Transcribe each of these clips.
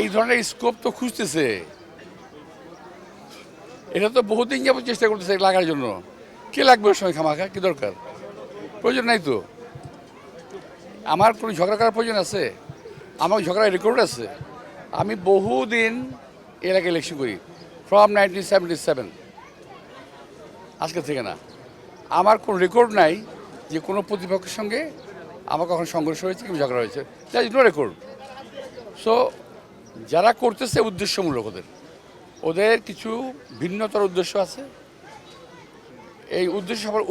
এই ধরনের স্কোপ তো খুঁজতেছে, এটা তো বহুদিন যাবত চেষ্টা করতেছে লাগার জন্য। কে লাগবে ওর সময় খামাখা, কি দরকার? প্রয়োজন নাই তো। আমার কোনো ঝগড়া করার প্রয়োজন আছে? আমার ঝগড়ার রেকর্ড আছে। আমি বহুদিন এর আগে ইলেকশন করি, ফ্রম 1977, আজকে থেকে না। আমার কোনো রেকর্ড নাই যে কোনো প্রতিপক্ষের সঙ্গে আমার কখনো সংঘর্ষ হয়েছে কিংবা ঝগড়া হয়েছে, that is no record. So যারা করতেছে উদ্দেশ্যমূলক, ওদের কিছু ভিন্নতর উদ্দেশ্য আছে। এই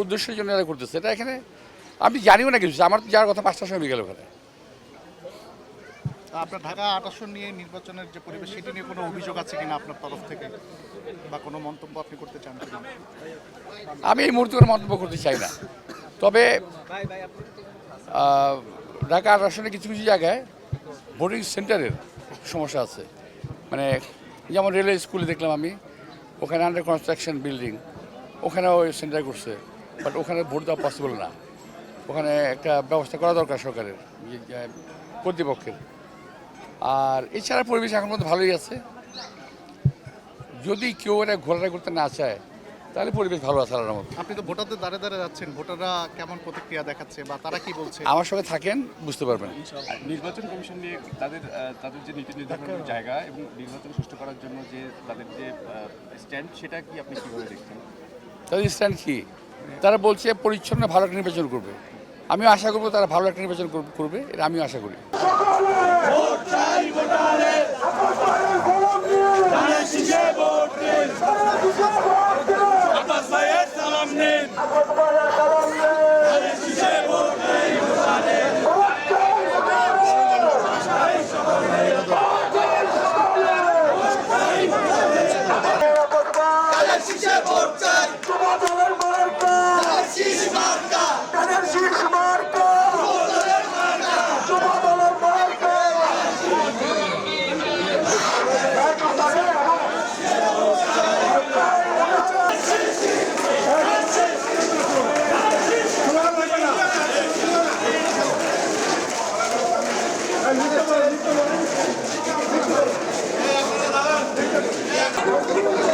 উদ্দেশ্যের জন্য এরা করতেছে এটা। এখানে আমি জানিও না কিছু, আমার তো যাওয়ার কথা 5টার সময় বিকেল ওখানে। আপনার ঢাকা 8 আসন নিয়ে নির্বাচনের যে পরিবেশ, সেটি নিয়ে কোনো অভিযোগ আছে কিনা আপনার তরফ থেকে, বা কোনো মন্তব্য আপনি করতে চান কিনা? আমি এই মুহূর্তে কোনো মন্তব্য করতে চাই না। তবে ঢাকা 8 আসনে কিছু কিছু জায়গায় ভোটিং সেন্টারের সমস্যা আছে। মানে যেমন রেলওয়ে স্কুলে দেখলাম আমি, ওখানে আন্ডার কনস্ট্রাকশন বিল্ডিং, ওখানেও সেন্টার করছে, বাট ওখানে ভোট দেওয়া পসিবল না। ওখানে একটা ব্যবস্থা করা দরকার সরকারের, কর্তৃপক্ষের। আর এছাড়া পরিবেশ এখন মধ্যে ভালোই আছে। যদি কেউ এটা ঘোরাঘুরি করতে না চায় তাহলে পরিবেশ ভালো আছে আল্লাহর মতো। আপনি তো ভোটারদের দ্বারে দ্বারে যাচ্ছেন, ভোটাররা কেমন প্রতিক্রিয়া দেখাচ্ছে বা তারা কি বলছে? আমার সঙ্গে থাকেন, বুঝতে পারবেন। নির্বাচন কমিশন নিয়ে তাদের যে নীতি নির্ধারণের জায়গা এবং নির্বাচন সুষ্ঠু করার জন্য যে তাদের যে স্ট্যান্ড, সেটা কি আপনি কীভাবে দেখছেন? তাদের স্ট্যান্ড কি? তারা বলছে পরিচ্ছন্ন ভালো একটা নির্বাচন করবে। আমিও আশা করবো তারা ভালো একটা নির্বাচন করবে, এটা আমিও আশা করি। Thank you.